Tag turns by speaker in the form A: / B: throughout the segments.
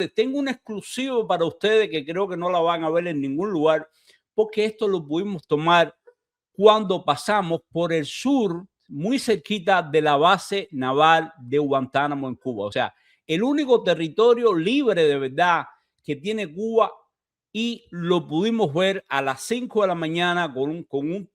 A: Tengo un exclusivo para ustedes que creo que no la van a ver en ningún lugar, porque esto lo pudimos tomar cuando pasamos por el sur, muy cerquita de la base naval de Guantánamo en Cuba. O sea, el único territorio libre de verdad que tiene Cuba, y lo pudimos ver a las 5 de la mañana con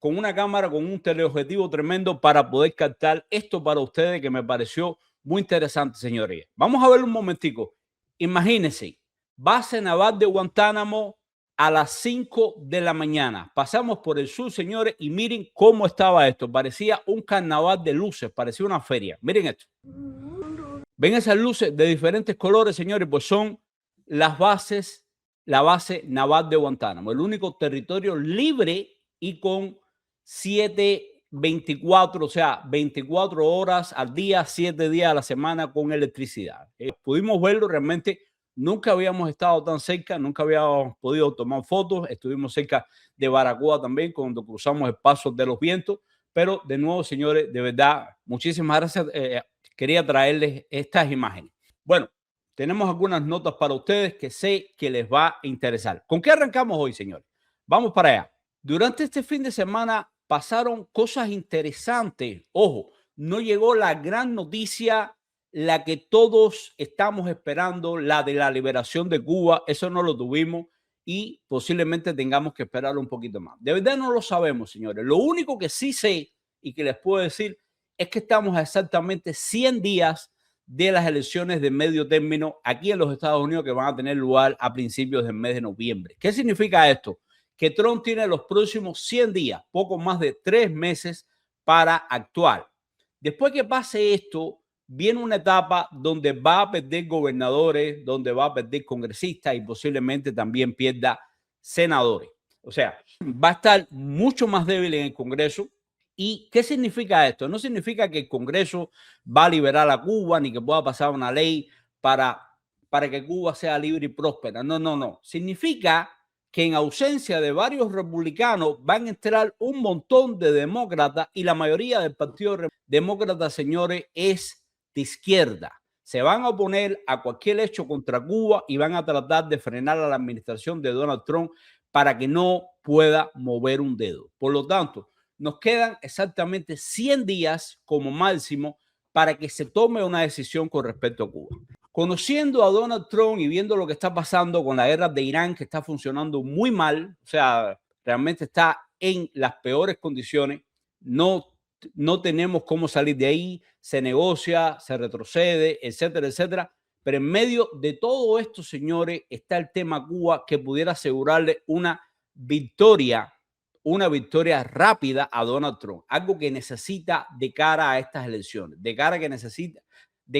A: una cámara, con un teleobjetivo tremendo para poder captar esto para ustedes, que me pareció muy interesante, señorías. Vamos a ver un momentico. Imagínense, base naval de Guantánamo a las 5 de la mañana. Pasamos por el sur, señores, y miren cómo estaba esto. Parecía un carnaval de luces, parecía una feria. Miren esto. ¿Ven esas luces de diferentes colores, señores? Pues son las bases, la base naval de Guantánamo, el único territorio libre y con 7/24, o sea, 24 horas al día, 7 días a la semana con electricidad. Pudimos verlo realmente. Nunca habíamos estado tan cerca, nunca habíamos podido tomar fotos. Estuvimos cerca de Baracoa también, cuando cruzamos el Paso de los Vientos. Pero de nuevo, señores, de verdad, muchísimas gracias. Quería traerles estas imágenes. Bueno, tenemos algunas notas para ustedes que sé que les va a interesar. ¿Con qué arrancamos hoy, señores? Vamos para allá. Durante este fin de semana pasaron cosas interesantes. Ojo, no llegó la gran noticia, la que todos estamos esperando, la de la liberación de Cuba. Eso no lo tuvimos y posiblemente tengamos que esperar un poquito más. De verdad no lo sabemos, señores. Lo único que sí sé y que les puedo decir es que estamos a exactamente 100 días de las elecciones de medio término aquí en los Estados Unidos, que van a tener lugar a principios del mes de noviembre. ¿Qué significa esto? Que Trump tiene los próximos 100 días, poco más de 3 meses, para actuar. Después que pase esto, viene una etapa donde va a perder gobernadores, donde va a perder congresistas y posiblemente también pierda senadores. O sea, va a estar mucho más débil en el Congreso. ¿Y qué significa esto? No significa que el Congreso va a liberar a Cuba ni que pueda pasar una ley para que Cuba sea libre y próspera. No, no, no. Significa que en ausencia de varios republicanos van a entrar un montón de demócratas, y la mayoría del Partido Demócrata, señores, es de izquierda. Se van a oponer a cualquier hecho contra Cuba y van a tratar de frenar a la administración de Donald Trump para que no pueda mover un dedo. Por lo tanto, nos quedan exactamente 100 días como máximo para que se tome una decisión con respecto a Cuba. Conociendo a Donald Trump y viendo lo que está pasando con la guerra de Irán, que está funcionando muy mal, o sea, realmente está en las peores condiciones, no tenemos cómo salir de ahí, se negocia, se retrocede, etcétera, etcétera. Pero en medio de todo esto, señores, está el tema Cuba, que pudiera asegurarle una victoria rápida a Donald Trump, algo que necesita de cara a estas elecciones, de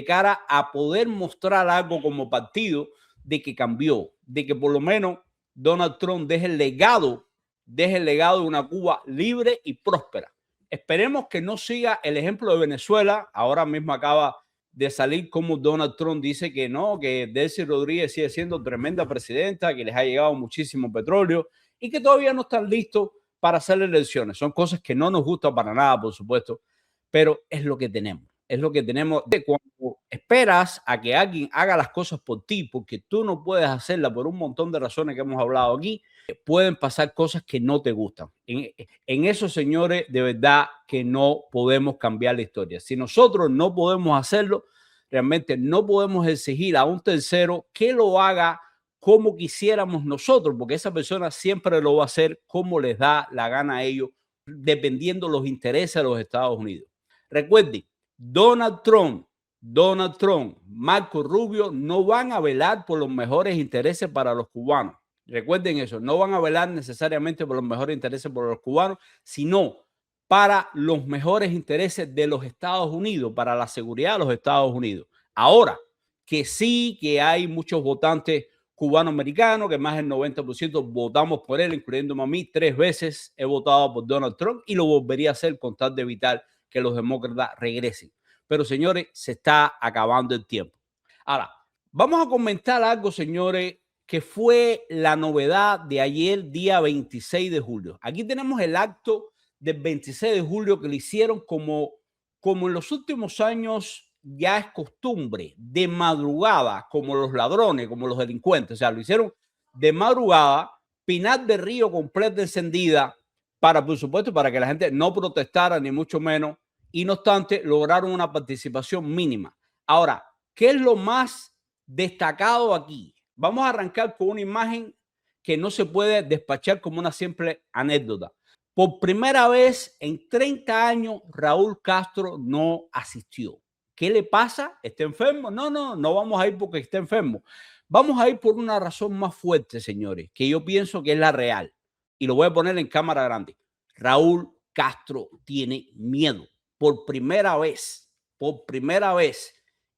A: cara a poder mostrar algo como partido de que cambió, de que por lo menos Donald Trump deje el legado de una Cuba libre y próspera. Esperemos que no siga el ejemplo de Venezuela. Ahora mismo acaba de salir como Donald Trump dice que no, que Delcy Rodríguez sigue siendo tremenda presidenta, que les ha llegado muchísimo petróleo y que todavía no están listos para hacer elecciones. Son cosas que no nos gustan para nada, por supuesto, pero es lo que tenemos. Es lo que tenemos. Cuando esperas a que alguien haga las cosas por ti, porque tú no puedes hacerlas por un montón de razones que hemos hablado aquí, pueden pasar cosas que no te gustan. En eso, señores, de verdad que no podemos cambiar la historia. Si nosotros no podemos hacerlo, realmente no podemos exigir a un tercero que lo haga como quisiéramos nosotros, porque esa persona siempre lo va a hacer como les da la gana a ellos, dependiendo los intereses de los Estados Unidos. Recuerden, Donald Trump, Marco Rubio no van a velar por los mejores intereses para los cubanos. Recuerden eso, no van a velar necesariamente por los mejores intereses por los cubanos, sino para los mejores intereses de los Estados Unidos, para la seguridad de los Estados Unidos. Ahora, que sí que hay muchos votantes cubano-americano, que más del 90% votamos por él, incluyéndome a mí. 3 veces he votado por Donald Trump y lo volvería a hacer con tal de evitar que los demócratas regresen. Pero, señores, se está acabando el tiempo. Ahora, vamos a comentar algo, señores, que fue la novedad de ayer, día 26 de julio. Aquí tenemos el acto del 26 de julio que le hicieron como en los últimos años ya es costumbre de madrugada, como los ladrones, como los delincuentes. O sea, lo hicieron de madrugada, Pinar del Río completa encendida, para, por supuesto, para que la gente no protestara, ni mucho menos. Y no obstante, lograron una participación mínima. Ahora, ¿qué es lo más destacado aquí? Vamos a arrancar con una imagen que no se puede despachar como una simple anécdota. Por primera vez en 30 años, Raúl Castro no asistió. ¿Qué le pasa? ¿Está enfermo? No vamos a ir porque está enfermo. Vamos a ir por una razón más fuerte, señores, que yo pienso que es la real. Y lo voy a poner en cámara grande. Raúl Castro tiene miedo. Por primera vez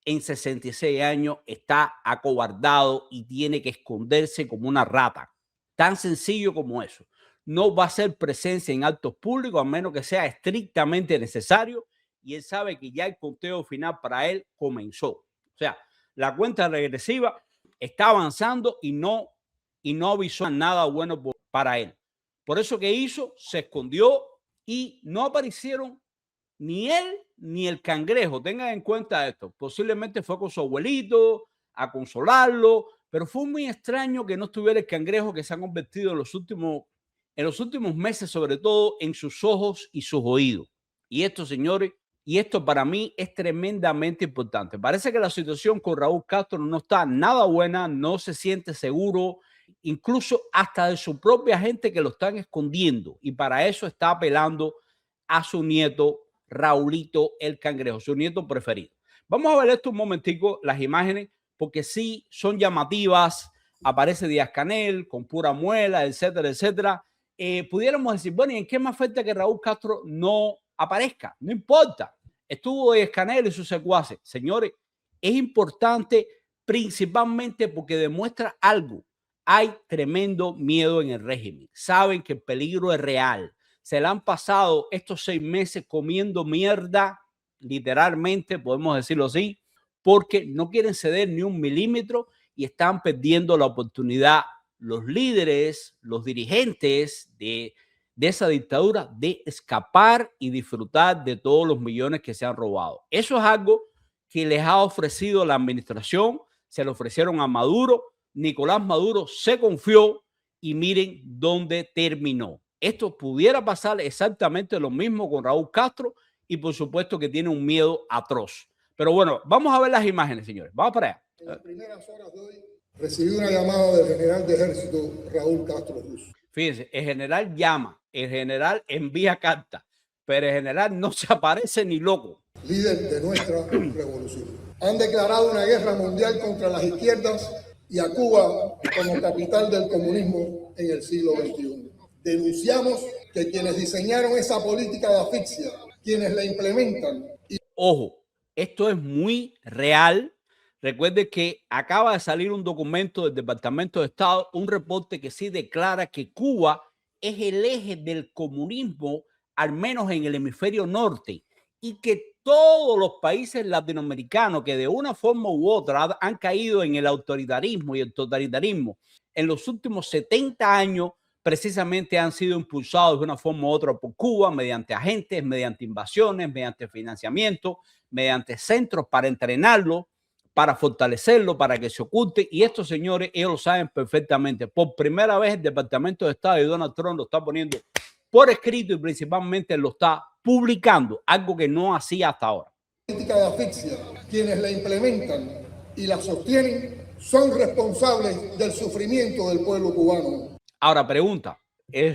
A: en 66 años está acobardado y tiene que esconderse como una rata. Tan sencillo como eso. No va a hacer presencia en actos públicos a menos que sea estrictamente necesario, y él sabe que ya el conteo final para él comenzó. O sea, la cuenta regresiva está avanzando y no avisó nada bueno para él. Por eso que hizo, se escondió y no aparecieron ni él ni el cangrejo. Tengan en cuenta esto. Posiblemente fue con su abuelito a consolarlo, pero fue muy extraño que no estuviera el cangrejo, que se ha convertido en los últimos meses, sobre todo en sus ojos y sus oídos. Y esto, señores, y esto para mí es tremendamente importante. Parece que la situación con Raúl Castro no está nada buena, no se siente seguro, incluso hasta de su propia gente, que lo están escondiendo, y para eso está apelando a su nieto Raulito el Cangrejo, su nieto preferido. Vamos a ver esto un momentico, las imágenes, porque sí son llamativas. Aparece Díaz-Canel con pura muela, etcétera, etcétera. Pudiéramos decir, bueno, ¿y en qué me afecta que Raúl Castro no aparezca? No importa. Estuvo Díaz-Canel y sus secuaces. Señores, es importante principalmente porque demuestra algo. Hay tremendo miedo en el régimen. Saben que el peligro es real. Se le han pasado estos 6 meses comiendo mierda, literalmente, podemos decirlo así, porque no quieren ceder ni un milímetro y están perdiendo la oportunidad los líderes, los dirigentes de esa dictadura, de escapar y disfrutar de todos los millones que se han robado. Eso es algo que les ha ofrecido la administración, se lo ofrecieron a Maduro. Nicolás Maduro se confió y miren dónde terminó. Esto pudiera pasar exactamente lo mismo con Raúl Castro, y por supuesto que tiene un miedo atroz. Pero bueno, vamos a ver las imágenes, señores. Vamos para allá.
B: En las primeras horas de hoy recibí una llamada del general de ejército Raúl Castro Ruz.
A: Fíjense, el general llama, el general envía carta, pero el general no se aparece ni loco.
B: Líder de nuestra revolución. Han declarado una guerra mundial contra las izquierdas y a Cuba como capital del comunismo en el siglo XXI. Denunciamos que quienes diseñaron esa política de asfixia, quienes la implementan...
A: Ojo, esto es muy real. Recuerde que acaba de salir un documento del Departamento de Estado, un reporte que sí declara que Cuba es el eje del comunismo, al menos en el hemisferio norte, y que todos los países latinoamericanos que de una forma u otra han caído en el autoritarismo y el totalitarismo en los últimos 70 años, precisamente han sido impulsados de una forma u otra por Cuba, mediante agentes, mediante invasiones, mediante financiamiento, mediante centros para entrenarlo, para fortalecerlo, para que se oculte. Y estos señores, ellos lo saben perfectamente. Por primera vez el Departamento de Estado de Donald Trump lo está poniendo por escrito y principalmente lo está publicando, algo que no hacía hasta ahora.
B: Política de asfixia, quienes la implementan y la sostienen son responsables del sufrimiento del pueblo cubano.
A: Ahora pregunta,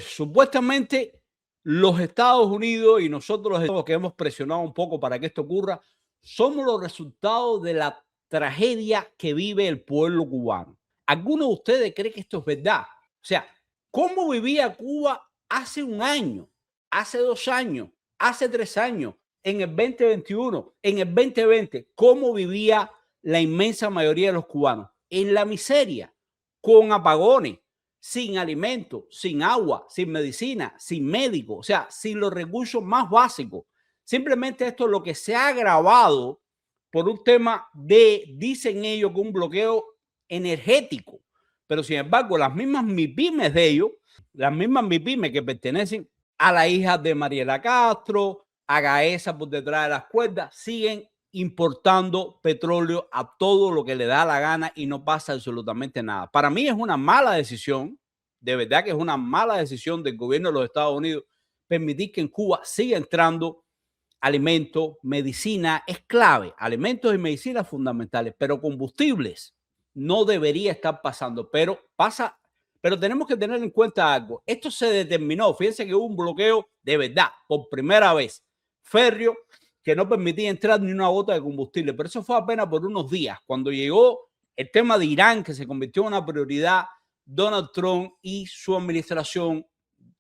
A: supuestamente los Estados Unidos y nosotros los que hemos presionado un poco para que esto ocurra, somos los resultados de la tragedia que vive el pueblo cubano. ¿Alguno de ustedes cree que esto es verdad? O sea, ¿cómo vivía Cuba hace un año, hace 2 años, hace 3 años, en el 2021, en el 2020? ¿Cómo vivía la inmensa mayoría de los cubanos? En la miseria, con apagones, sin alimentos, sin agua, sin medicina, sin médico, o sea, sin los recursos más básicos. Simplemente esto es lo que se ha agravado por un tema de, dicen ellos, que un bloqueo energético. Pero sin embargo, las mismas MIPYMES de ellos, las mismas MIPYMES que pertenecen a la hija de Mariela Castro, a Gaesa por detrás de las cuerdas, siguen importando petróleo a todo lo que le da la gana y no pasa absolutamente nada. Para mí es una mala decisión, de verdad que es una mala decisión del gobierno de los Estados Unidos permitir que en Cuba siga entrando alimentos, medicina, es clave, alimentos y medicinas fundamentales, pero combustibles no debería estar pasando, pero pasa. Pero tenemos que tener en cuenta algo. Esto se determinó. Fíjense que hubo un bloqueo de verdad, por primera vez, férreo, que no permitía entrar ni una gota de combustible. Pero eso fue apenas por unos días. Cuando llegó el tema de Irán, que se convirtió en una prioridad, Donald Trump y su administración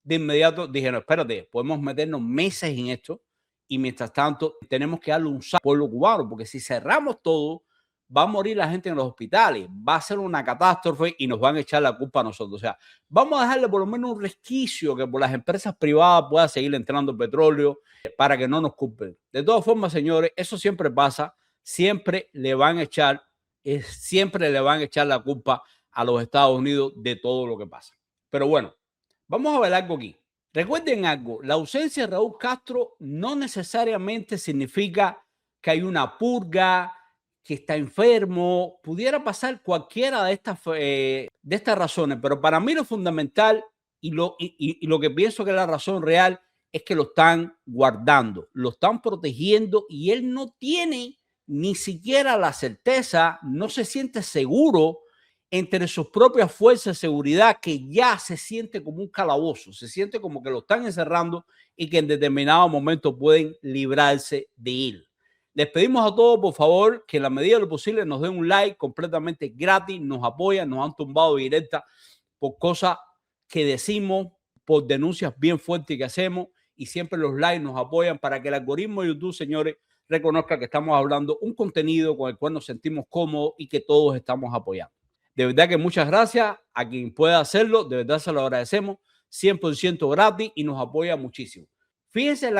A: de inmediato dijeron, espérate, podemos meternos meses en esto y mientras tanto tenemos que darle un salto al pueblo cubano, porque si cerramos todo, va a morir la gente en los hospitales, va a ser una catástrofe y nos van a echar la culpa a nosotros. O sea, vamos a dejarle por lo menos un resquicio que por las empresas privadas pueda seguir entrando petróleo para que no nos culpen. De todas formas, señores, eso siempre pasa, siempre le van a echar la culpa a los Estados Unidos de todo lo que pasa. Pero bueno, vamos a ver algo aquí. Recuerden algo, la ausencia de Raúl Castro no necesariamente significa que hay una purga, que está enfermo, pudiera pasar cualquiera de estas razones, pero para mí lo fundamental y lo que pienso que es la razón real es que lo están guardando, lo están protegiendo y él no tiene ni siquiera la certeza, no se siente seguro entre sus propias fuerzas de seguridad, que ya se siente como un calabozo, se siente como que lo están encerrando y que en determinado momento pueden librarse de él. Les pedimos a todos, por favor, que en la medida de lo posible nos den un like completamente gratis, nos apoyan, nos han tumbado directa por cosas que decimos, por denuncias bien fuertes que hacemos, y siempre los likes nos apoyan para que el algoritmo de YouTube, señores, reconozca que estamos hablando un contenido con el cual nos sentimos cómodos y que todos estamos apoyando. De verdad que muchas gracias a quien pueda hacerlo, de verdad se lo agradecemos, 100% gratis y nos apoya muchísimo. Fíjense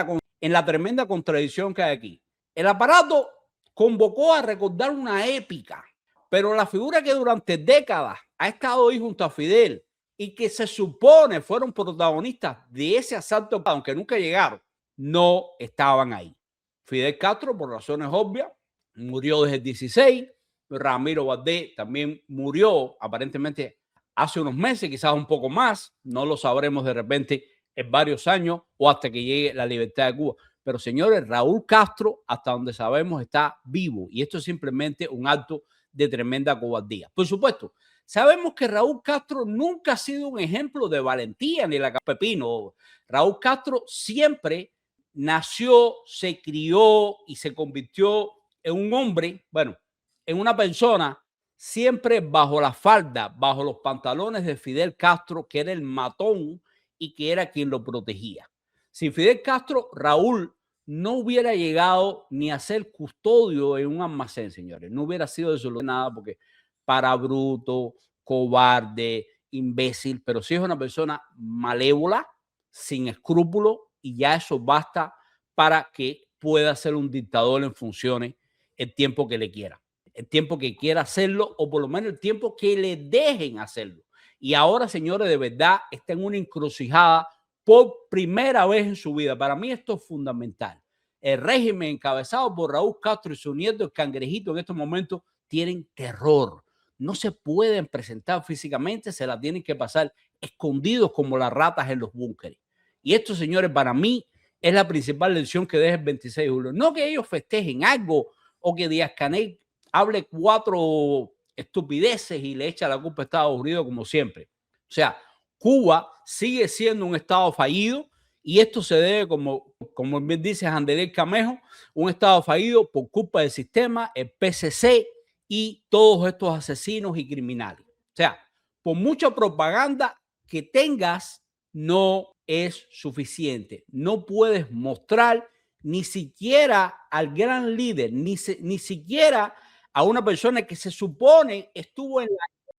A: en la tremenda contradicción que hay aquí. El aparato convocó a recordar una épica, pero la figura que durante décadas ha estado ahí junto a Fidel y que se supone fueron protagonistas de ese asalto, aunque nunca llegaron, no estaban ahí. Fidel Castro, por razones obvias, murió desde el 16. Ramiro Valdés también murió aparentemente hace unos meses, quizás un poco más, no lo sabremos de repente en varios años o hasta que llegue la libertad de Cuba. Pero señores, Raúl Castro, hasta donde sabemos, está vivo y esto es simplemente un acto de tremenda cobardía. Por supuesto, sabemos que Raúl Castro nunca ha sido un ejemplo de valentía ni la Pepino. Raúl Castro siempre nació, se crió y se convirtió en un hombre, bueno, en una persona siempre bajo la falda, bajo los pantalones de Fidel Castro, que era el matón y que era quien lo protegía. Sin Fidel Castro, Raúl no hubiera llegado ni a ser custodio en un almacén, señores. No hubiera sido eso nada, porque para bruto, cobarde, imbécil, pero sí es una persona malévola, sin escrúpulos, y ya eso basta para que pueda ser un dictador en funciones el tiempo que le quiera. El tiempo que quiera hacerlo, o por lo menos el tiempo que le dejen hacerlo. Y ahora, señores, de verdad está en una encrucijada por primera vez en su vida. Para mí esto es fundamental. El régimen encabezado por Raúl Castro y su nieto, el Cangrejito, en estos momentos tienen terror. No se pueden presentar físicamente, se la tienen que pasar escondidos como las ratas en los búnkeres. Y esto, señores, para mí es la principal lección que deja el 26 de julio. No que ellos festejen algo o que Díaz-Canel hable 4 estupideces y le echa la culpa a Estados Unidos como siempre. O sea, Cuba sigue siendo un estado fallido y esto se debe, como bien dice Jandelel Camejo, un estado fallido por culpa del sistema, el PCC y todos estos asesinos y criminales. O sea, por mucha propaganda que tengas, no es suficiente. No puedes mostrar ni siquiera al gran líder, ni siquiera a una persona que se supone estuvo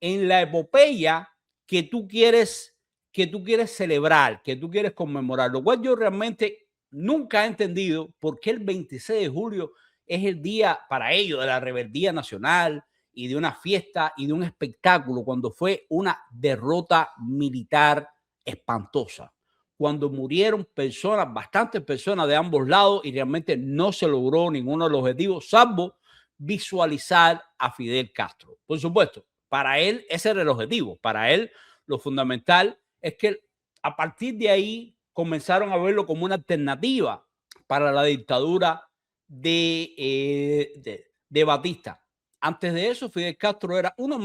A: en la epopeya que tú quieres celebrar, que tú quieres conmemorar, lo cual yo realmente nunca he entendido por qué el 26 de julio es el día para ellos de la rebeldía nacional y de una fiesta y de un espectáculo, cuando fue una derrota militar espantosa. cuando murieron personas, bastantes personas de ambos lados y realmente no se logró ninguno de los objetivos, salvo visualizar a Fidel Castro. Por supuesto, para él ese era el objetivo. Para él lo fundamental es que a partir de ahí comenzaron a verlo como una alternativa para la dictadura de Batista. Antes de eso, Fidel Castro era una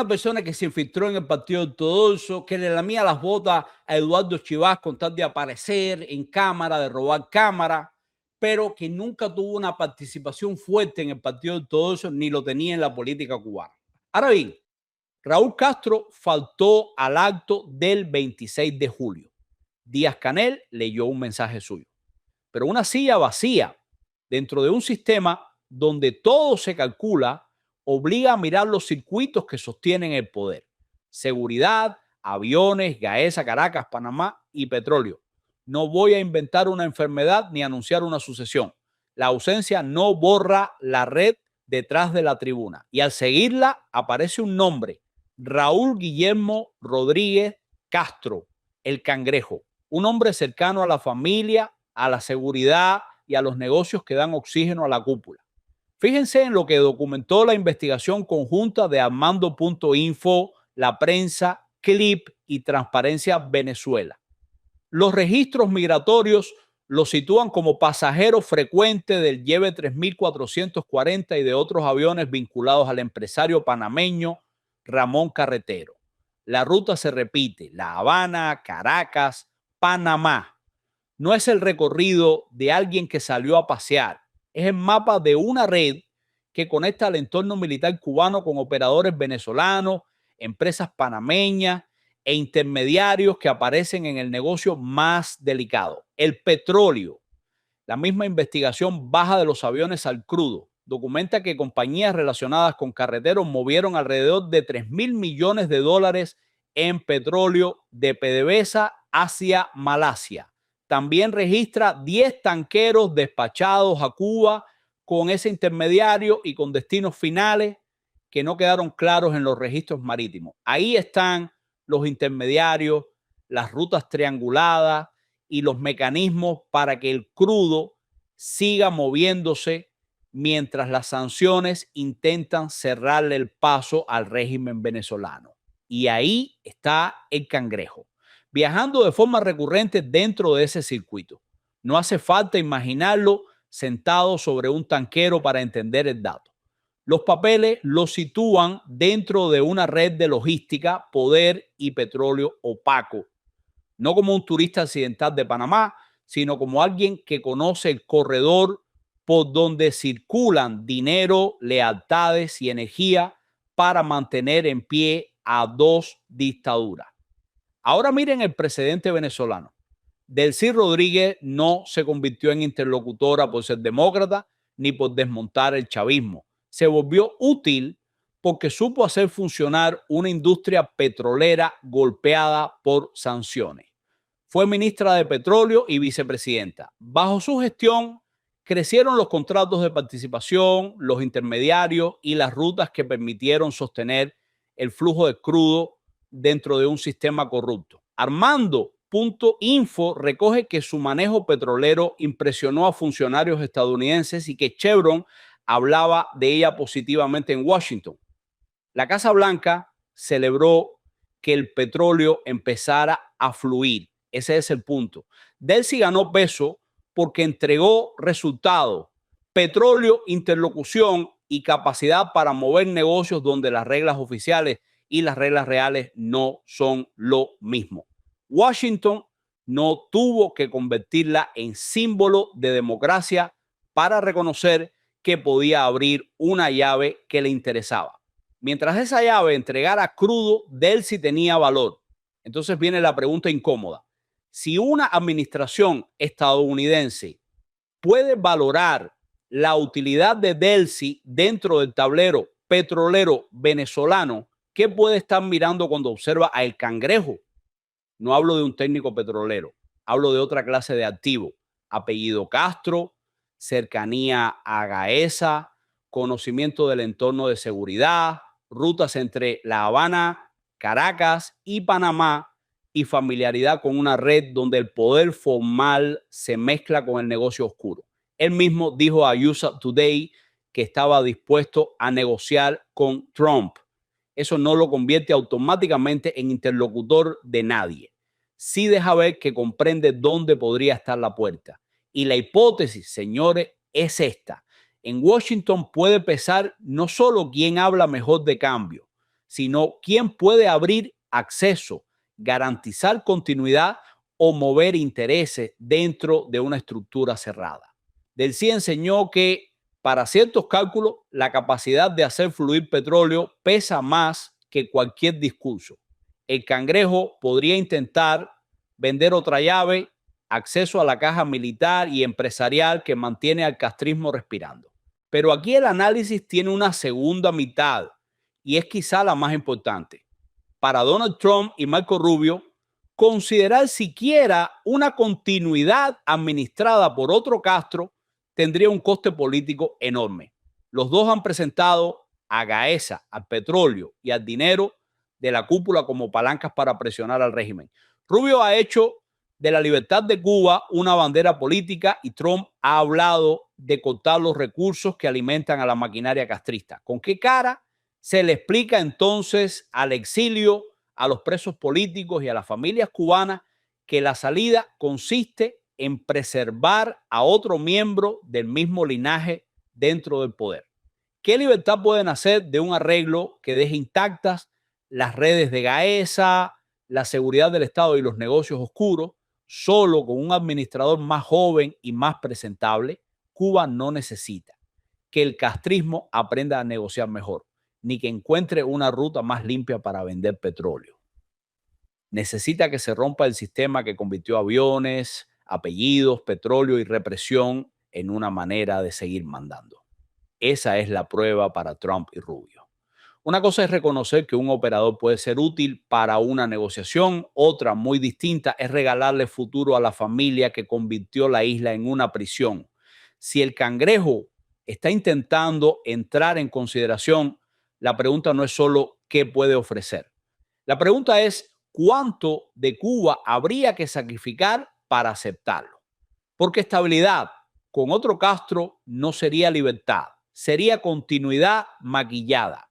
A: persona que se infiltró en el Partido Ortodoxo, que le lamía las botas a Eduardo Chivas con tal de aparecer en cámara, de robar cámara, pero que nunca tuvo una participación fuerte en el Partido Ortodoxo ni lo tenía en la política cubana. Ahora bien, Raúl Castro faltó al acto del 26 de julio. Díaz-Canel leyó un mensaje suyo, pero una silla vacía dentro de un sistema donde todo se calcula obliga a mirar los circuitos que sostienen el poder: seguridad, aviones, Gaesa, Caracas, Panamá y petróleo. No voy a inventar una enfermedad ni anunciar una sucesión. La ausencia no borra la red detrás de la tribuna. Y al seguirla aparece un nombre: Raúl Guillermo Rodríguez Castro, el Cangrejo. Un hombre cercano a la familia, a la seguridad y a los negocios que dan oxígeno a la cúpula. Fíjense en lo que documentó la investigación conjunta de Armando.info, La Prensa, Clip y Transparencia Venezuela. Los registros migratorios lo sitúan como pasajero frecuente del Lleve 3440 y de otros aviones vinculados al empresario panameño Ramón Carretero. La ruta se repite: La Habana, Caracas, Panamá. No es el recorrido de alguien que salió a pasear, es el mapa de una red que conecta al entorno militar cubano con operadores venezolanos, empresas panameñas e intermediarios que aparecen en el negocio más delicado, el petróleo. La misma investigación baja de los aviones al crudo documenta que compañías relacionadas con Carretero movieron alrededor de 3.000 millones de dólares en petróleo de PDVSA hacia Malasia. También registra 10 tanqueros despachados a Cuba con ese intermediario y con destinos finales que no quedaron claros en los registros marítimos. Ahí están los intermediarios, las rutas trianguladas y los mecanismos para que el crudo siga moviéndose mientras las sanciones intentan cerrarle el paso al régimen venezolano. Y ahí está el Cangrejo, viajando de forma recurrente dentro de ese circuito. No hace falta imaginarlo sentado sobre un tanquero para entender el dato. Los papeles lo sitúan dentro de una red de logística, poder y petróleo opaco. No como un turista accidental de Panamá, sino como alguien que conoce el corredor por donde circulan dinero, lealtades y energía para mantener en pie a dos dictaduras. Ahora miren el precedente venezolano. Delcy Rodríguez no se convirtió en interlocutora por ser demócrata ni por desmontar el chavismo. Se volvió útil porque supo hacer funcionar una industria petrolera golpeada por sanciones. Fue ministra de Petróleo y vicepresidenta. Bajo su gestión crecieron los contratos de participación, los intermediarios y las rutas que permitieron sostener el flujo de crudo dentro de un sistema corrupto. Armando.info recoge que su manejo petrolero impresionó a funcionarios estadounidenses y que Chevron hablaba de ella positivamente en Washington. La Casa Blanca celebró que el petróleo empezara a fluir. Ese es el punto. Delcy ganó peso porque entregó resultados: petróleo, interlocución y capacidad para mover negocios donde las reglas oficiales y las reglas reales no son lo mismo. Washington no tuvo que convertirla en símbolo de democracia para reconocer que podía abrir una llave que le interesaba. Mientras esa llave entregara crudo, Delcy tenía valor. Entonces viene la pregunta incómoda. Si una administración estadounidense puede valorar la utilidad de Delcy dentro del tablero petrolero venezolano, ¿qué puede estar mirando cuando observa a El Cangrejo? No hablo de un técnico petrolero, hablo de otra clase de activo: apellido Castro, cercanía a Gaesa, conocimiento del entorno de seguridad, rutas entre La Habana, Caracas y Panamá y familiaridad con una red donde el poder formal se mezcla con el negocio oscuro. Él mismo dijo a USA Today que estaba dispuesto a negociar con Trump. Eso no lo convierte automáticamente en interlocutor de nadie. Sí deja ver que comprende dónde podría estar la puerta. Y la hipótesis, señores, es esta. En Washington puede pesar no solo quién habla mejor de cambio, sino quién puede abrir acceso, garantizar continuidad o mover intereses dentro de una estructura cerrada. Del sí enseñó que para ciertos cálculos la capacidad de hacer fluir petróleo pesa más que cualquier discurso. El cangrejo podría intentar vender otra llave, acceso a la caja militar y empresarial que mantiene al castrismo respirando. Pero aquí el análisis tiene una segunda mitad y es quizá la más importante. Para Donald Trump y Marco Rubio, considerar siquiera una continuidad administrada por otro Castro tendría un coste político enorme. Los dos han presentado a Gaesa, al petróleo y al dinero de la cúpula como palancas para presionar al régimen. Rubio ha hecho de la libertad de Cuba una bandera política y Trump ha hablado de cortar los recursos que alimentan a la maquinaria castrista. ¿Con qué cara se le explica entonces al exilio, a los presos políticos y a las familias cubanas que la salida consiste en preservar a otro miembro del mismo linaje dentro del poder? ¿Qué libertad pueden hacer de un arreglo que deje intactas las redes de Gaesa, la seguridad del Estado y los negocios oscuros? Solo con un administrador más joven y más presentable, Cuba no necesita que el castrismo aprenda a negociar mejor, ni que encuentre una ruta más limpia para vender petróleo. Necesita que se rompa el sistema que convirtió aviones, apellidos, petróleo y represión en una manera de seguir mandando. Esa es la prueba para Trump y Rubio. Una cosa es reconocer que un operador puede ser útil para una negociación, otra muy distinta es regalarle futuro a la familia que convirtió la isla en una prisión. Si el cangrejo está intentando entrar en consideración, la pregunta no es solo qué puede ofrecer. La pregunta es cuánto de Cuba habría que sacrificar para aceptarlo. Porque estabilidad con otro Castro no sería libertad, sería continuidad maquillada.